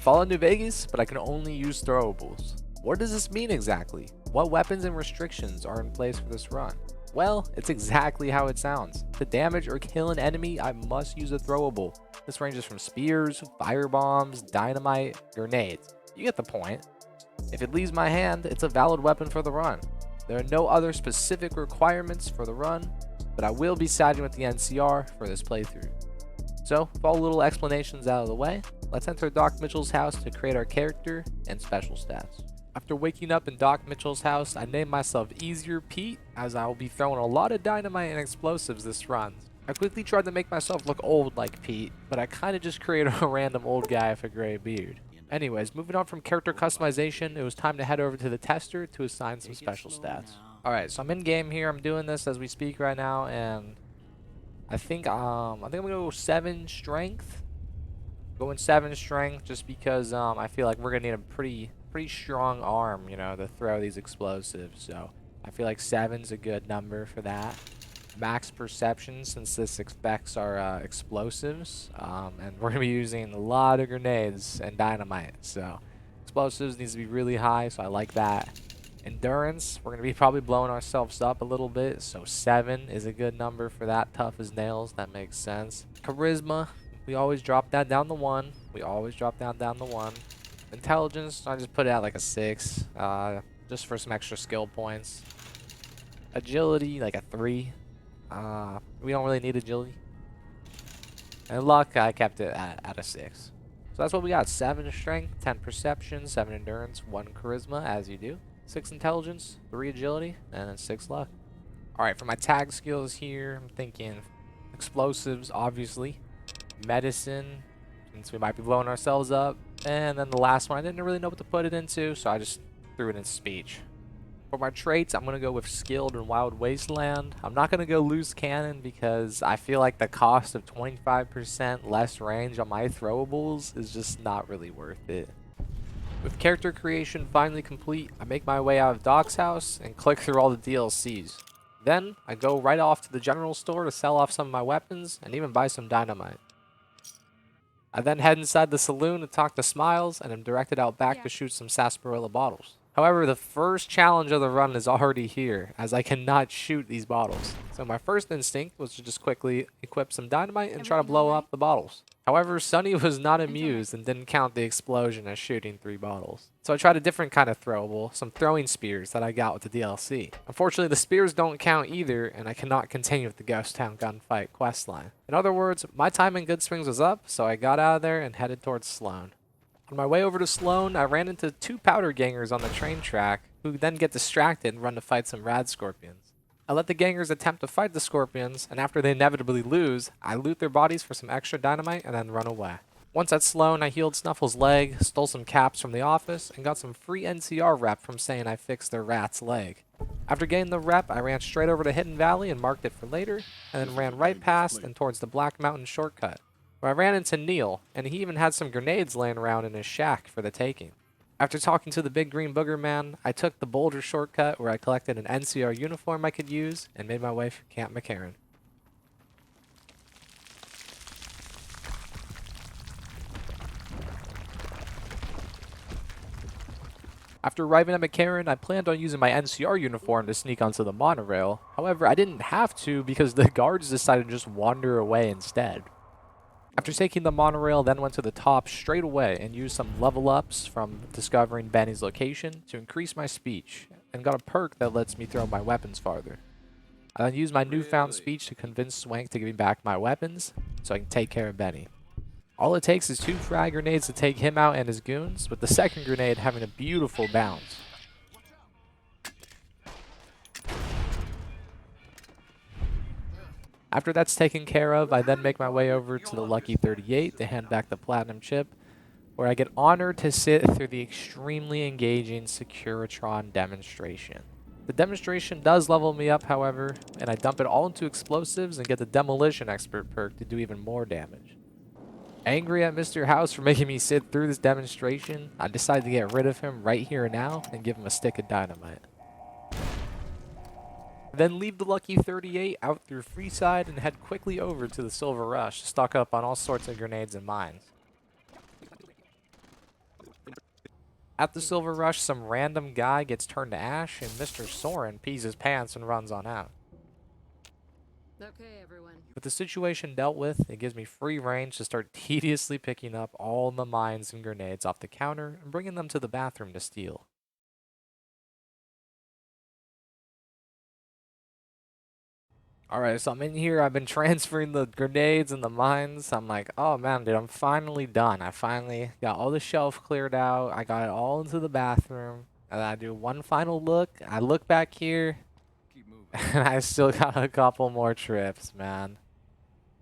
Fallen New Vegas, but I can only use throwables. What does this mean exactly? What weapons and restrictions are in place for this run? Well, it's exactly how it sounds. To damage or kill an enemy, I must use a throwable. This ranges from spears, firebombs, dynamite, grenades. You get the point. If it leaves my hand, it's a valid weapon for the run. There are no other specific requirements for the run, but I will be siding with the NCR for this playthrough. So, with all little explanations out of the way, let's enter Doc Mitchell's house to create our character and special stats. After waking up in Doc Mitchell's house, I named myself Easier Pete, as I will be throwing a lot of dynamite and explosives this run. I quickly tried to make myself look old like Pete, but I kinda just created a random old guy with a gray beard. Anyways, moving on from character customization, it was time to head over to the tester to assign some special stats. Alright, so I'm in game here, I'm doing this as we speak right now, and I think I'm gonna go 7 strength. Going 7 strength just because I feel like we're gonna need a pretty strong arm, you know, to throw these explosives. So I feel like 7's a good number for that. Max perception, since this affects our explosives, and we're gonna be using a lot of grenades and dynamite. So explosives needs to be really high, so I like that. Endurance, we're going to be probably blowing ourselves up a little bit, so 7 is a good number for that. Tough as nails, that makes sense. Charisma, we always drop that down to 1. We always drop down to 1. Intelligence, I just put it at like a 6, just for some extra skill points. Agility, like a 3. We don't really need agility. And luck, I kept it at a 6. So that's what we got. 7 strength, 10 perception, 7 endurance, 1 charisma, as you do. 6 intelligence, 3 agility, and then 6 luck. Alright, for my tag skills here, I'm thinking explosives, obviously. Medicine, since we might be blowing ourselves up. And then the last one, I didn't really know what to put it into, so I just threw it in speech. For my traits, I'm going to go with skilled and wild wasteland. I'm not going to go loose cannon because I feel like the cost of 25% less range on my throwables is just not really worth it. With character creation finally complete, I make my way out of Doc's house and click through all the DLCs. Then, I go right off to the general store to sell off some of my weapons and even buy some dynamite. I then head inside the saloon to talk to Smiles and am directed out back to shoot some sarsaparilla bottles. However, the first challenge of the run is already here, as I cannot shoot these bottles. So my first instinct was to just quickly equip some dynamite and try to blow up the bottles. However, Sonny was not amused and didn't count the explosion as shooting 3 bottles. So I tried a different kind of throwable, some throwing spears that I got with the DLC. Unfortunately, the spears don't count either, and I cannot continue with the Ghost Town gunfight questline. In other words, my time in Goodsprings was up, so I got out of there and headed towards Sloan. On my way over to Sloan, I ran into 2 powder gangers on the train track, who then get distracted and run to fight some rad scorpions. I let the gangers attempt to fight the scorpions, and after they inevitably lose, I loot their bodies for some extra dynamite and then run away. Once at Sloan, I healed Snuffle's leg, stole some caps from the office, and got some free NCR rep from saying I fixed their rat's leg. After getting the rep, I ran straight over to Hidden Valley and marked it for later, and then ran right past and towards the Black Mountain shortcut, where I ran into Neil, and he even had some grenades laying around in his shack for the taking. After talking to the big green booger man, I took the Boulder shortcut where I collected an NCR uniform I could use and made my way for Camp McCarran. After arriving at McCarran, I planned on using my NCR uniform to sneak onto the monorail. However, I didn't have to because the guards decided to just wander away instead. After taking the monorail, then went to the top straight away and used some level ups from discovering Benny's location to increase my speech, and got a perk that lets me throw my weapons farther. I then used my newfound speech to convince Swank to give me back my weapons so I can take care of Benny. All it takes is 2 frag grenades to take him out and his goons, with the second grenade having a beautiful bounce. After that's taken care of, I then make my way over to the Lucky 38 to hand back the platinum chip. where I get honored to sit through the extremely engaging Securitron demonstration. The demonstration does level me up, however, and I dump it all into explosives and get the Demolition Expert perk to do even more damage. Angry at Mr. House for making me sit through this demonstration, I decide to get rid of him right here and now and give him a stick of dynamite. Then leave the Lucky 38 out through Freeside and head quickly over to the Silver Rush to stock up on all sorts of grenades and mines. At the Silver Rush, some random guy gets turned to ash and Mr. Soren pees his pants and runs on out. Okay, everyone. With the situation dealt with, it gives me free range to start tediously picking up all the mines and grenades off the counter and bringing them to the bathroom to steal. Alright, so I'm in here, I've been transferring the grenades and the mines. I'm like, oh man, dude, I'm finally done. I finally got all the shelf cleared out. I got it all into the bathroom. And I do one final look. I look back here, and I still got a couple more trips, man.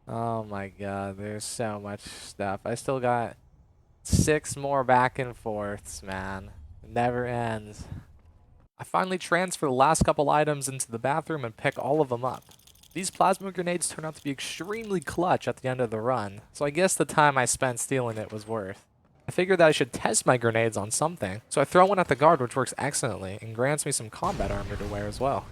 Oh my god, there's so much stuff. I still got 6 more back and forths, man. It never ends. I finally transfer the last couple items into the bathroom and pick all of them up. These plasma grenades turn out to be extremely clutch at the end of the run, so I guess the time I spent stealing it was worth. I figured that I should test my grenades on something, so I throw one at the guard, which works excellently and grants me some combat armor to wear as well.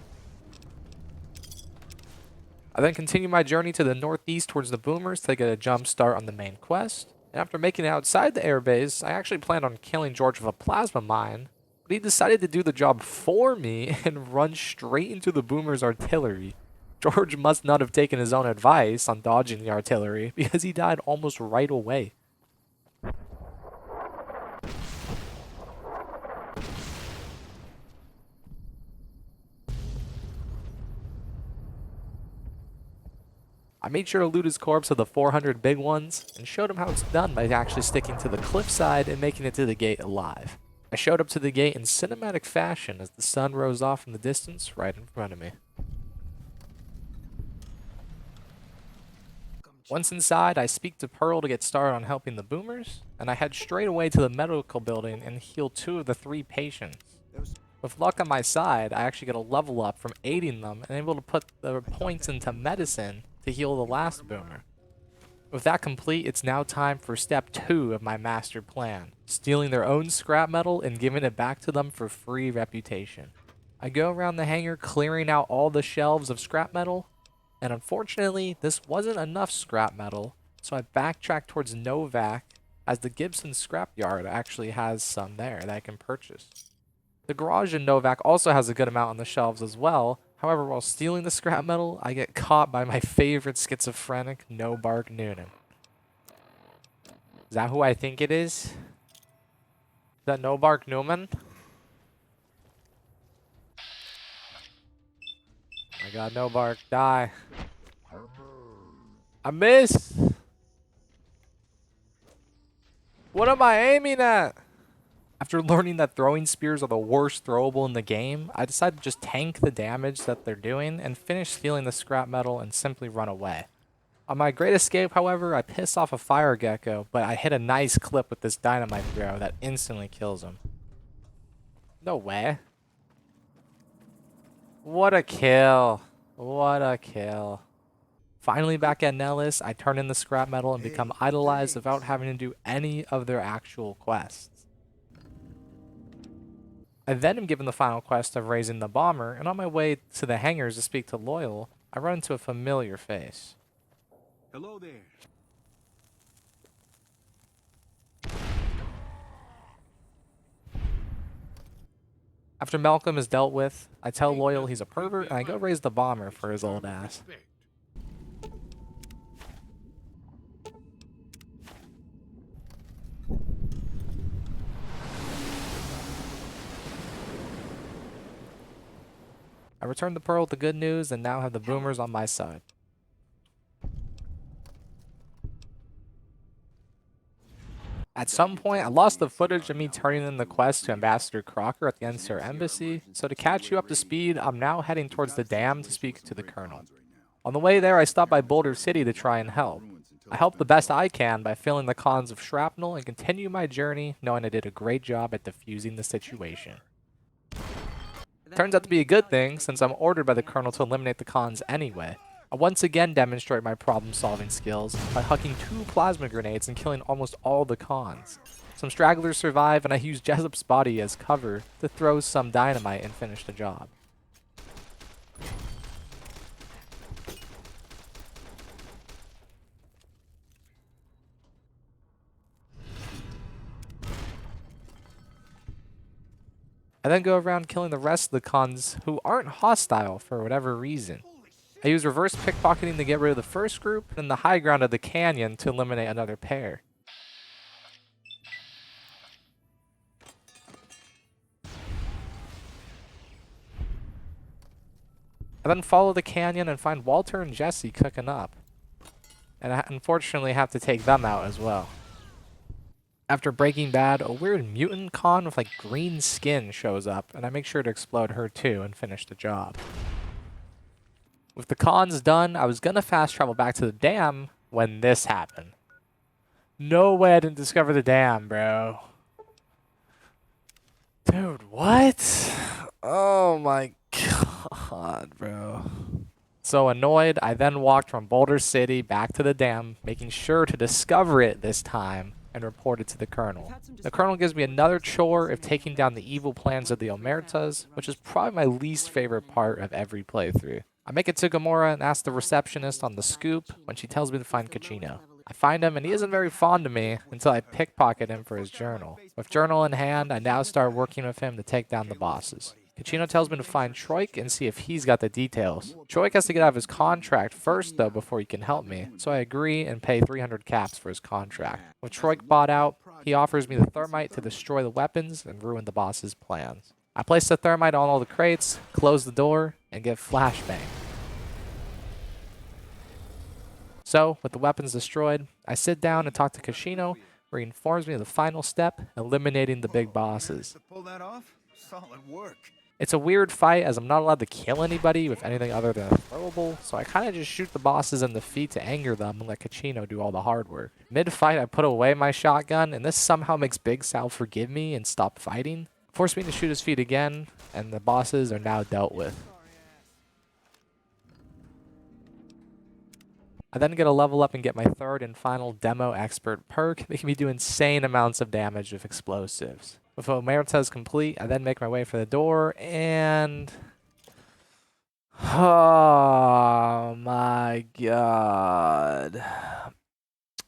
I then continue my journey to the northeast towards the boomers to get a jump start on the main quest, and after making it outside the airbase, I actually planned on killing George with a plasma mine, but he decided to do the job for me and run straight into the boomers' artillery. George must not have taken his own advice on dodging the artillery because he died almost right away. I made sure to loot his corpse of the 400 big ones and showed him how it's done by actually sticking to the cliffside and making it to the gate alive. I showed up to the gate in cinematic fashion as the sun rose off in the distance right in front of me. Once inside, I speak to Pearl to get started on helping the boomers, and I head straight away to the medical building and heal 2 of the 3 patients. With luck on my side, I actually get a level up from aiding them and able to put the points into medicine to heal the last boomer. With that complete, it's now time for step 2 of my master plan, stealing their own scrap metal and giving it back to them for free reputation. I go around the hangar clearing out all the shelves of scrap metal, and unfortunately, this wasn't enough scrap metal, so I backtracked towards Novak, as the Gibson scrapyard actually has some there that I can purchase. The garage in Novak also has a good amount on the shelves as well. However, while stealing the scrap metal, I get caught by my favorite schizophrenic, No Bark Noonan. Is that who I think it is? Is that No Bark Newman? I got No Bark, die. I missed. What am I aiming at? After learning that throwing spears are the worst throwable in the game, I decided to just tank the damage that they're doing and finish stealing the scrap metal and simply run away. On my great escape, however, I piss off a fire gecko, but I hit a nice clip with this dynamite throw that instantly kills him. No way. What a kill. What a kill. Finally back at Nellis, I turn in the scrap metal and become idolized without having to do any of their actual quests. I then am given the final quest of raising the bomber, and on my way to the hangars to speak to Loyal, I run into a familiar face. Hello there. After Malcolm is dealt with, I tell Loyal he's a pervert, and I go raise the bomber for his old ass. I return to Pearl with the good news and now have the boomers on my side. At some point, I lost the footage of me turning in the quest to Ambassador Crocker at the NCR Embassy, so to catch you up to speed, I'm now heading towards the dam to speak to the Colonel. On the way there, I stopped by Boulder City to try and help. I help the best I can by filling the cons of shrapnel and continue my journey knowing I did a great job at defusing the situation. Turns out to be a good thing since I'm ordered by the Colonel to eliminate the cons anyway. I once again demonstrate my problem-solving skills by hucking 2 plasma grenades and killing almost all the cons. Some stragglers survive and I use Jessup's body as cover to throw some dynamite and finish the job. I then go around killing the rest of the cons who aren't hostile for whatever reason. I use reverse pickpocketing to get rid of the first group, and the high ground of the canyon to eliminate another pair. I then follow the canyon and find Walter and Jesse cooking up. And I unfortunately have to take them out as well. After Breaking Bad, a weird mutant con with like green skin shows up, and I make sure to explode her too and finish the job. With the cons done, I was gonna fast travel back to the dam when this happened. No way I didn't discover the dam, bro. Dude, what? Oh my god, bro. So annoyed, I then walked from Boulder City back to the dam, making sure to discover it this time and report it to the Colonel. The Colonel gives me another chore of taking down the evil plans of the Omertas, which is probably my least favorite part of every playthrough. I make it to Gamora and ask the receptionist on the scoop when she tells me to find Kachino. I find him and he isn't very fond of me until I pickpocket him for his journal. With journal in hand, I now start working with him to take down the bosses. Kachino tells me to find Troik and see if he's got the details. Troik has to get out of his contract first though before he can help me, so I agree and pay 300 caps for his contract. With Troik bought out, he offers me the thermite to destroy the weapons and ruin the boss's plans. I place the thermite on all the crates, close the door, and get flashbang. So, with the weapons destroyed, I sit down and talk to Kachino, where he informs me of the final step, eliminating the big bosses. Pull that off? Solid work. It's a weird fight as I'm not allowed to kill anybody with anything other than a throwable, so I kind of just shoot the bosses in the feet to anger them and let Kachino do all the hard work. Mid-fight, I put away my shotgun, and this somehow makes Big Sal forgive me and stop fighting, force me to shoot his feet again, and the bosses are now dealt with. I then get a level up and get my third and final demo expert perk, making me do insane amounts of damage with explosives. With Omertas complete, I then make my way for the door, and... oh my god.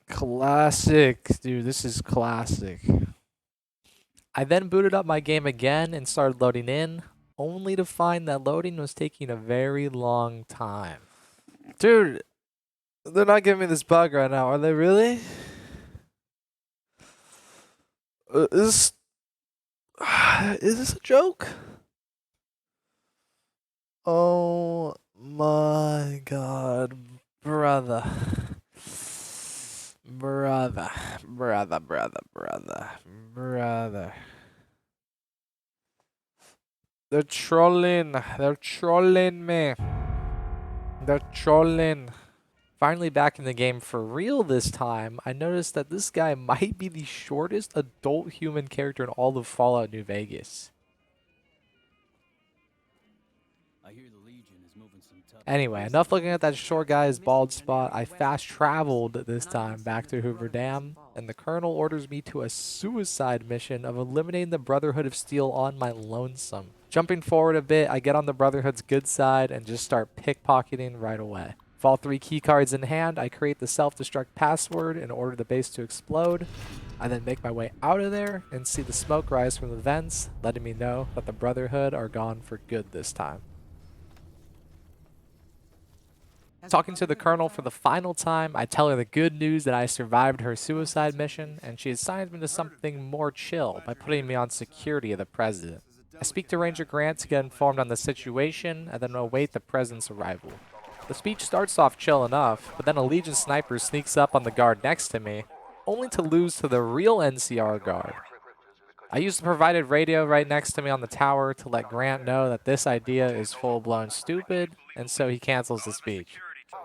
Classic. Dude, this is classic. I then booted up my game again and started loading in, only to find that loading was taking a very long time. Dude, they're not giving me this bug right now, are they really? Is this a joke? Oh my god, brother. Brother. They're trolling me. They're trolling. Finally back in the game for real this time, I noticed that this guy might be the shortest adult human character in all of Fallout New Vegas. I hear the Legion is moving some tough. Anyway, enough looking at that short guy's bald spot. I fast traveled this time back to Hoover Dam, and the Colonel orders me to a suicide mission of eliminating the Brotherhood of Steel on my lonesome. Jumping forward a bit, I get on the Brotherhood's good side and just start pickpocketing right away. With all 3 keycards in hand, I create the self-destruct password and order the base to explode. I then make my way out of there and see the smoke rise from the vents, letting me know that the Brotherhood are gone for good this time. Talking to the Colonel for the final time, I tell her the good news that I survived her suicide mission, and she assigns me to something more chill by putting me on security of the President. I speak to Ranger Grant to get informed on the situation, and then await the President's arrival. The speech starts off chill enough, but then a Legion sniper sneaks up on the guard next to me, only to lose to the real NCR guard. I use the provided radio right next to me on the tower to let Grant know that this idea is full-blown stupid, and so he cancels the speech.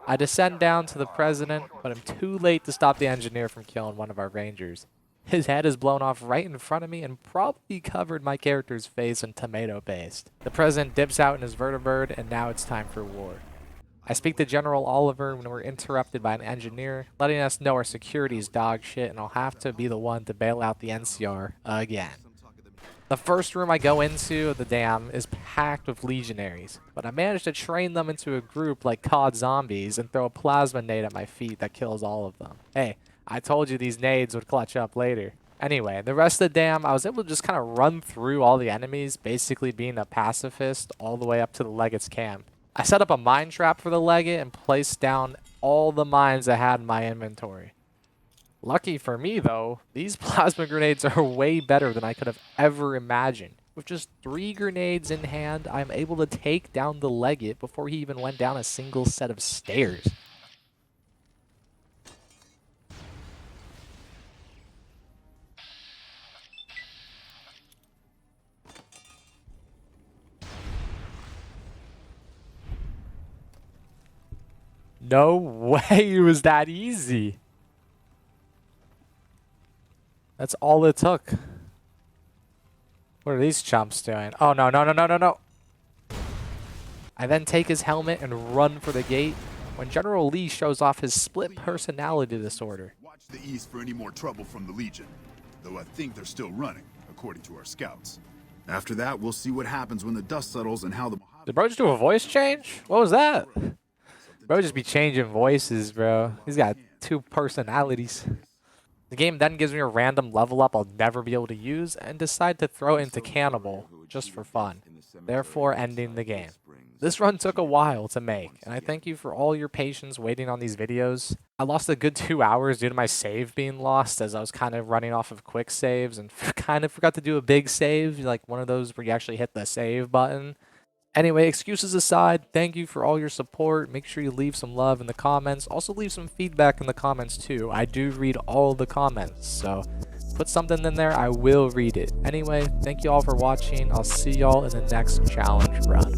I descend down to the president, but I'm too late to stop the engineer from killing one of our rangers. His head is blown off right in front of me and probably covered my character's face in tomato paste. The president dips out in his vertibird, and now it's time for war. I speak to General Oliver when we're interrupted by an engineer, letting us know our security is dog shit and I'll have to be the one to bail out the NCR again. The first room I go into of the dam is packed with legionaries, but I managed to train them into a group like COD zombies and throw a plasma nade at my feet that kills all of them. Hey, I told you these nades would clutch up later. Anyway, the rest of the dam, I was able to just kind of run through all the enemies, basically being a pacifist all the way up to the Legate's camp. I set up a mine trap for the Legate and placed down all the mines I had in my inventory. Lucky for me, though, these plasma grenades are way better than I could have ever imagined. With just 3 grenades in hand, I'm able to take down the Legate before he even went down a single set of stairs. No way it was that easy. That's all it took. What are these chumps doing? Oh, no, no, no, no, no, no. I then take his helmet and run for the gate when General Lee shows off his split personality disorder. Watch the east for any more trouble from the Legion, though I think they're still running, according to our scouts. After that, we'll see what happens when the dust settles and how the... Did bro just do a voice change? What was that? Bro just be changing voices, bro. He's got 2 personalities. The game then gives me a random level up I'll never be able to use and decide to throw it into Cannibal just for fun, therefore ending the game. This run took a while to make, and I thank you for all your patience waiting on these videos. I lost a good 2 hours due to my save being lost, as I was kind of running off of quick saves and kind of forgot to do a big save, like one of those where you actually hit the save button. Anyway, excuses aside, thank you for all your support. Make sure you leave some love in the comments. Also leave some feedback in the comments too. I do read all the comments, so put something in there, I will read it. Anyway, thank you all for watching. I'll see y'all in the next challenge run.